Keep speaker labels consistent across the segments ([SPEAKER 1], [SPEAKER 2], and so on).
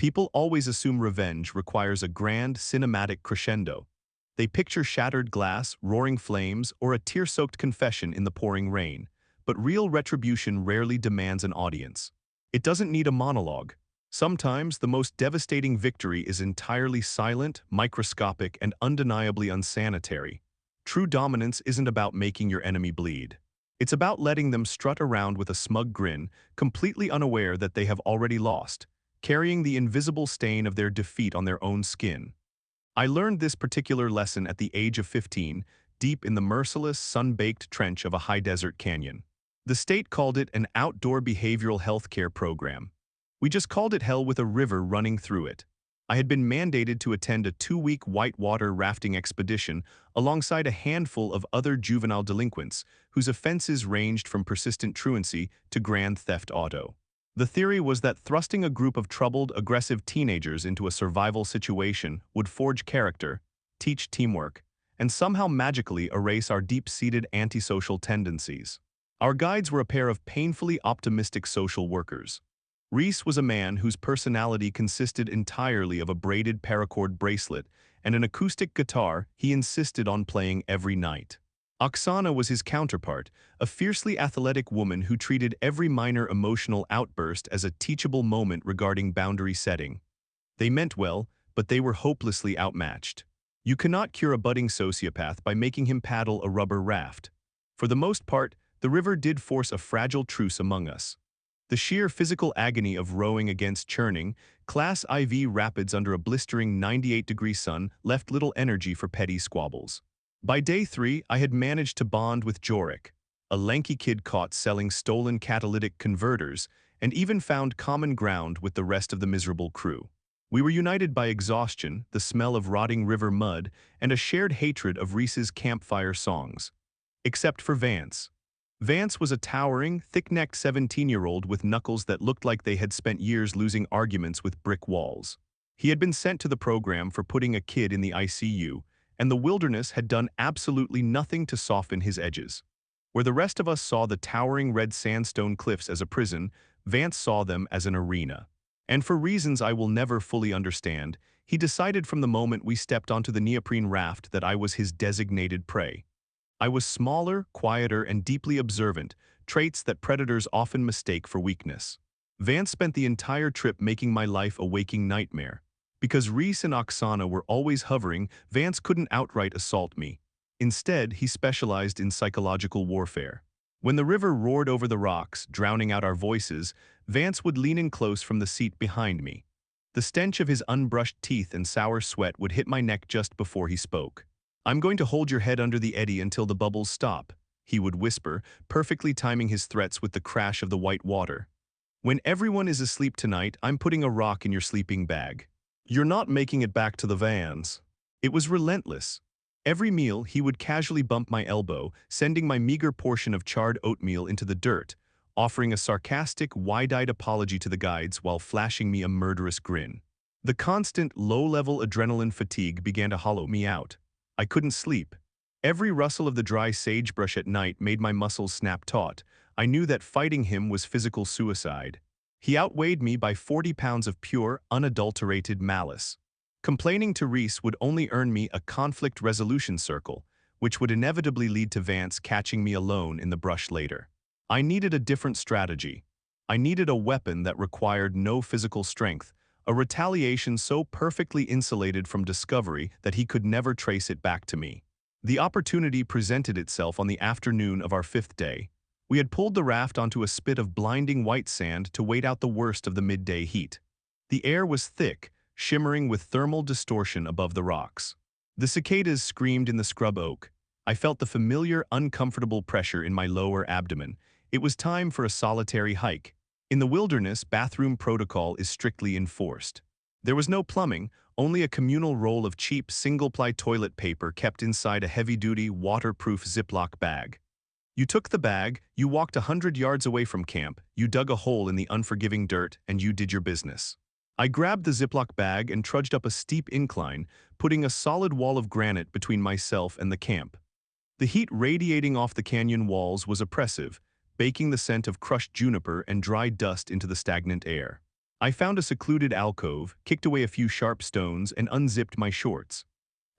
[SPEAKER 1] People always assume revenge requires a grand cinematic crescendo. They picture shattered glass, roaring flames, or a tear-soaked confession in the pouring rain. But real retribution rarely demands an audience. It doesn't need a monologue. Sometimes the most devastating victory is entirely silent, microscopic, and undeniably unsanitary. True dominance isn't about making your enemy bleed. It's about letting them strut around with a smug grin, completely unaware that they have already lost, carrying the invisible stain of their defeat on their own skin. I learned this particular lesson at the age of 15, deep in the merciless, sun-baked trench of a high-desert canyon. The state called it an outdoor behavioral health care program. We just called it hell with a river running through it. I had been mandated to attend a 2-week whitewater rafting expedition alongside a handful of other juvenile delinquents whose offenses ranged from persistent truancy to grand theft auto. The theory was that thrusting a group of troubled, aggressive teenagers into a survival situation would forge character, teach teamwork, and somehow magically erase our deep-seated antisocial tendencies. Our guides were a pair of painfully optimistic social workers. Reese was a man whose personality consisted entirely of a braided paracord bracelet and an acoustic guitar he insisted on playing every night. Oksana was his counterpart, a fiercely athletic woman who treated every minor emotional outburst as a teachable moment regarding boundary setting. They meant well, but they were hopelessly outmatched. You cannot cure a budding sociopath by making him paddle a rubber raft. For the most part, the river did force a fragile truce among us. The sheer physical agony of rowing against churning, Class IV rapids under a blistering 98-degree sun left little energy for petty squabbles. By day 3, I had managed to bond with Jorik, a lanky kid caught selling stolen catalytic converters, and even found common ground with the rest of the miserable crew. We were united by exhaustion, the smell of rotting river mud, and a shared hatred of Reese's campfire songs. Except for Vance. Vance was a towering, thick-necked 17-year-old with knuckles that looked like they had spent years losing arguments with brick walls. He had been sent to the program for putting a kid in the ICU, and the wilderness had done absolutely nothing to soften his edges. Where the rest of us saw the towering red sandstone cliffs as a prison, Vance saw them as an arena. And for reasons I will never fully understand, he decided from the moment we stepped onto the neoprene raft that I was his designated prey. I was smaller, quieter, and deeply observant, traits that predators often mistake for weakness. Vance spent the entire trip making my life a waking nightmare. Because Reese and Oksana were always hovering, Vance couldn't outright assault me. Instead, he specialized in psychological warfare. When the river roared over the rocks, drowning out our voices, Vance would lean in close from the seat behind me. The stench of his unbrushed teeth and sour sweat would hit my neck just before he spoke. "I'm going to hold your head under the eddy until the bubbles stop," he would whisper, perfectly timing his threats with the crash of the white water. "When everyone is asleep tonight, I'm putting a rock in your sleeping bag. You're not making it back to the vans." It was relentless. Every meal, he would casually bump my elbow, sending my meager portion of charred oatmeal into the dirt, offering a sarcastic, wide-eyed apology to the guides while flashing me a murderous grin. The constant, low-level adrenaline fatigue began to hollow me out. I couldn't sleep. Every rustle of the dry sagebrush at night made my muscles snap taut. I knew that fighting him was physical suicide. He outweighed me by 40 pounds of pure, unadulterated malice. Complaining to Reese would only earn me a conflict resolution circle, which would inevitably lead to Vance catching me alone in the brush later. I needed a different strategy. I needed a weapon that required no physical strength, a retaliation so perfectly insulated from discovery that he could never trace it back to me. The opportunity presented itself on the afternoon of our 5th day. We had pulled the raft onto a spit of blinding white sand to wait out the worst of the midday heat. The air was thick, shimmering with thermal distortion above the rocks. The cicadas screamed in the scrub oak. I felt the familiar, uncomfortable pressure in my lower abdomen. It was time for a solitary hike. In the wilderness, bathroom protocol is strictly enforced. There was no plumbing, only a communal roll of cheap single-ply toilet paper kept inside a heavy-duty, waterproof Ziploc bag. You took the bag, you walked 100 yards away from camp, you dug a hole in the unforgiving dirt, and you did your business. I grabbed the Ziploc bag and trudged up a steep incline, putting a solid wall of granite between myself and the camp. The heat radiating off the canyon walls was oppressive, baking the scent of crushed juniper and dry dust into the stagnant air. I found a secluded alcove, kicked away a few sharp stones, and unzipped my shorts.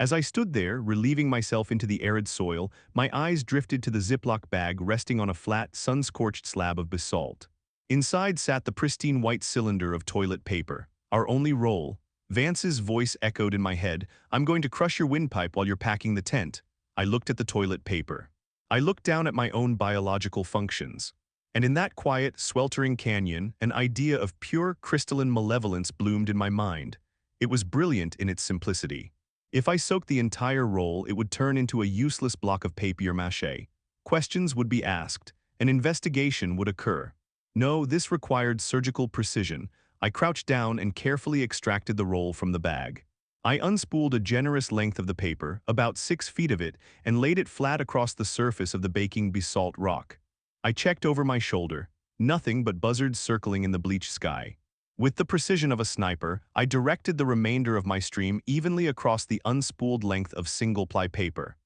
[SPEAKER 1] As I stood there, relieving myself into the arid soil, my eyes drifted to the Ziploc bag resting on a flat, sun-scorched slab of basalt. Inside sat the pristine white cylinder of toilet paper. Our only roll. Vance's voice echoed in my head, "I'm going to crush your windpipe while you're packing the tent." I looked at the toilet paper. I looked down at my own biological functions. And in that quiet, sweltering canyon, an idea of pure crystalline malevolence bloomed in my mind. It was brilliant in its simplicity. If I soaked the entire roll, it would turn into a useless block of papier-mâché. Questions would be asked. An investigation would occur. No, this required surgical precision. I crouched down and carefully extracted the roll from the bag. I unspooled a generous length of the paper, about 6 feet of it, and laid it flat across the surface of the baking basalt rock. I checked over my shoulder. Nothing but buzzards circling in the bleached sky. With the precision of a sniper, I directed the remainder of my stream evenly across the unspooled length of single-ply paper.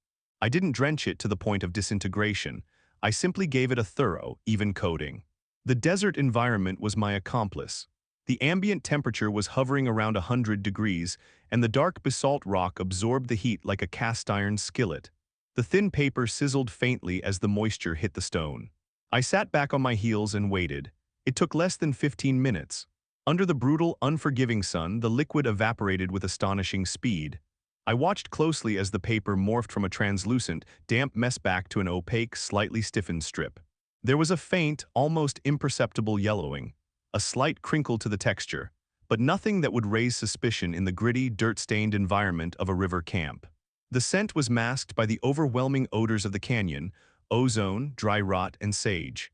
[SPEAKER 1] I didn't drench it to the point of disintegration. I simply gave it a thorough, even coating. The desert environment was my accomplice. The ambient temperature was hovering around 100 degrees, and the dark basalt rock absorbed the heat like a cast-iron skillet. The thin paper sizzled faintly as the moisture hit the stone. I sat back on my heels and waited. It took less than 15 minutes. Under the brutal, unforgiving sun, the liquid evaporated with astonishing speed. I watched closely as the paper morphed from a translucent, damp mess back to an opaque, slightly stiffened strip. There was a faint, almost imperceptible yellowing, a slight crinkle to the texture, but nothing that would raise suspicion in the gritty, dirt-stained environment of a river camp. The scent was masked by the overwhelming odors of the canyon: ozone, dry rot, and sage.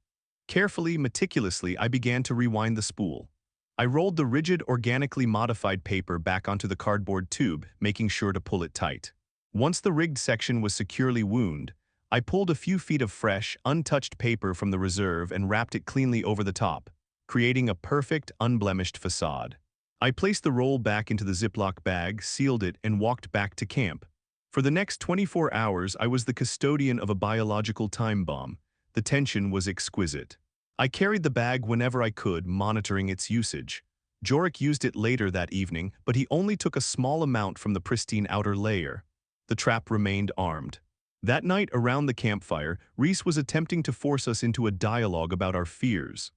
[SPEAKER 1] Carefully, meticulously, I began to rewind the spool. I rolled the rigid, organically modified paper back onto the cardboard tube, making sure to pull it tight. Once the rigged section was securely wound, I pulled a few feet of fresh, untouched paper from the reserve and wrapped it cleanly over the top, creating a perfect, unblemished facade. I placed the roll back into the Ziploc bag, sealed it, and walked back to camp. For the next 24 hours, I was the custodian of a biological time bomb. The tension was exquisite. I carried the bag whenever I could, monitoring its usage. Jorik used it later that evening, but he only took a small amount from the pristine outer layer. The trap remained armed. That night around the campfire, Reese was attempting to force us into a dialogue about our fears.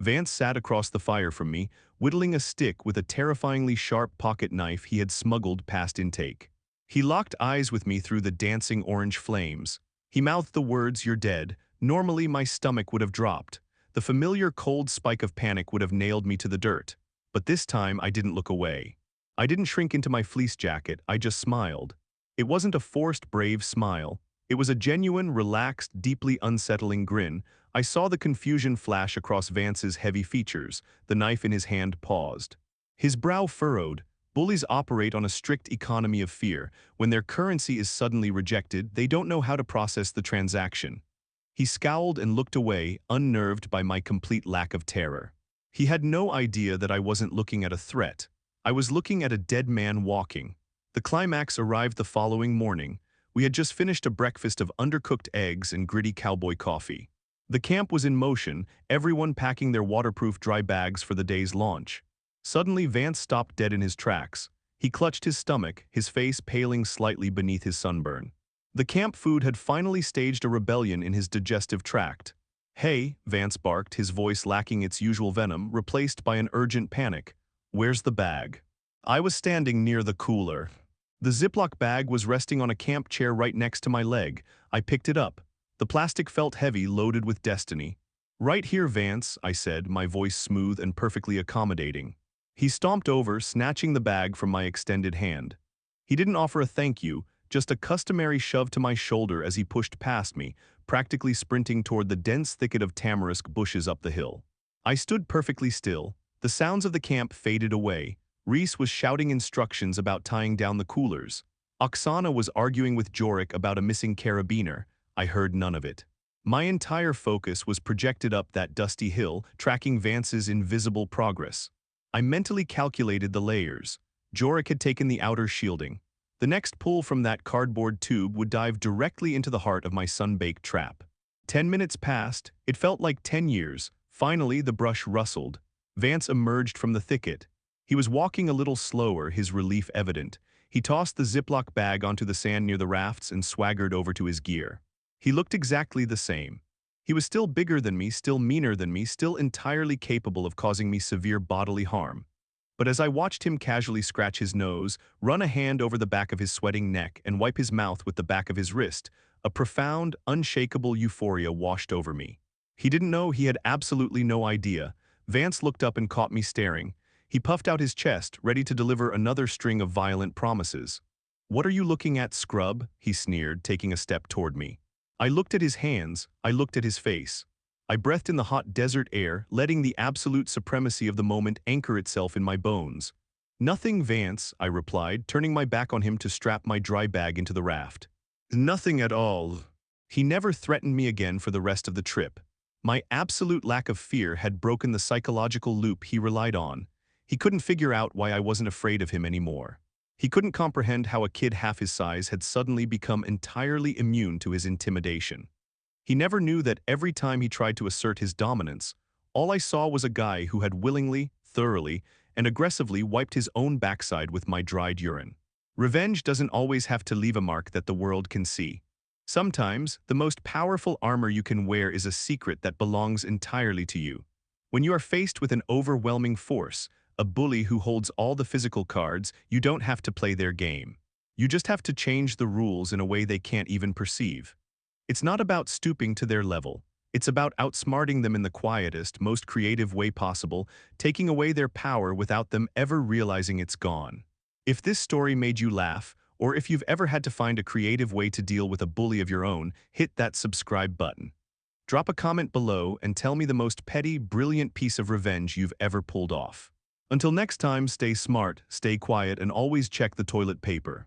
[SPEAKER 1] Vance sat across the fire from me, whittling a stick with a terrifyingly sharp pocket knife he had smuggled past intake. He locked eyes with me through the dancing orange flames. He mouthed the words, "You're dead." Normally my stomach would have dropped. The familiar cold spike of panic would have nailed me to the dirt. But this time I didn't look away. I didn't shrink into my fleece jacket, I just smiled. It wasn't a forced, brave smile. It was a genuine, relaxed, deeply unsettling grin. I saw the confusion flash across Vance's heavy features. The knife in his hand paused. His brow furrowed. Bullies operate on a strict economy of fear. When their currency is suddenly rejected, they don't know how to process the transaction. He scowled and looked away, unnerved by my complete lack of terror. He had no idea that I wasn't looking at a threat. I was looking at a dead man walking. The climax arrived the following morning. We had just finished a breakfast of undercooked eggs and gritty cowboy coffee. The camp was in motion, everyone packing their waterproof dry bags for the day's launch. Suddenly, Vance stopped dead in his tracks. He clutched his stomach, his face paling slightly beneath his sunburn. The camp food had finally staged a rebellion in his digestive tract. "Hey," Vance barked, his voice lacking its usual venom, replaced by an urgent panic. "Where's the bag?" I was standing near the cooler. The Ziploc bag was resting on a camp chair right next to my leg. I picked it up. The plastic felt heavy, loaded with destiny. "Right here, Vance," I said, my voice smooth and perfectly accommodating. He stomped over, snatching the bag from my extended hand. He didn't offer a thank you, just a customary shove to my shoulder as he pushed past me, practically sprinting toward the dense thicket of tamarisk bushes up the hill. I stood perfectly still. The sounds of the camp faded away. Reese was shouting instructions about tying down the coolers. Oksana was arguing with Jorik about a missing carabiner. I heard none of it. My entire focus was projected up that dusty hill, tracking Vance's invisible progress. I mentally calculated the layers. Jorik had taken the outer shielding. The next pull from that cardboard tube would dive directly into the heart of my sun-baked trap. 10 minutes passed. It felt like 10 years. Finally, the brush rustled. Vance emerged from the thicket. He was walking a little slower, his relief evident. He tossed the Ziploc bag onto the sand near the rafts and swaggered over to his gear. He looked exactly the same. He was still bigger than me, still meaner than me, still entirely capable of causing me severe bodily harm. But as I watched him casually scratch his nose, run a hand over the back of his sweating neck, and wipe his mouth with the back of his wrist, a profound, unshakable euphoria washed over me. He didn't know, he had absolutely no idea. Vance looked up and caught me staring. He puffed out his chest, ready to deliver another string of violent promises. "What are you looking at, scrub?" he sneered, taking a step toward me. I looked at his hands, I looked at his face. I breathed in the hot desert air, letting the absolute supremacy of the moment anchor itself in my bones. "Nothing, Vance," I replied, turning my back on him to strap my dry bag into the raft. "Nothing at all." He never threatened me again for the rest of the trip. My absolute lack of fear had broken the psychological loop he relied on. He couldn't figure out why I wasn't afraid of him anymore. He couldn't comprehend how a kid half his size had suddenly become entirely immune to his intimidation. He never knew that every time he tried to assert his dominance, all I saw was a guy who had willingly, thoroughly, and aggressively wiped his own backside with my dried urine. Revenge doesn't always have to leave a mark that the world can see. Sometimes, the most powerful armor you can wear is a secret that belongs entirely to you. When you are faced with an overwhelming force, a bully who holds all the physical cards, you don't have to play their game. You just have to change the rules in a way they can't even perceive. It's not about stooping to their level. It's about outsmarting them in the quietest, most creative way possible, taking away their power without them ever realizing it's gone. If this story made you laugh, or if you've ever had to find a creative way to deal with a bully of your own, hit that subscribe button. Drop a comment below and tell me the most petty, brilliant piece of revenge you've ever pulled off. Until next time, stay smart, stay quiet, and always check the toilet paper.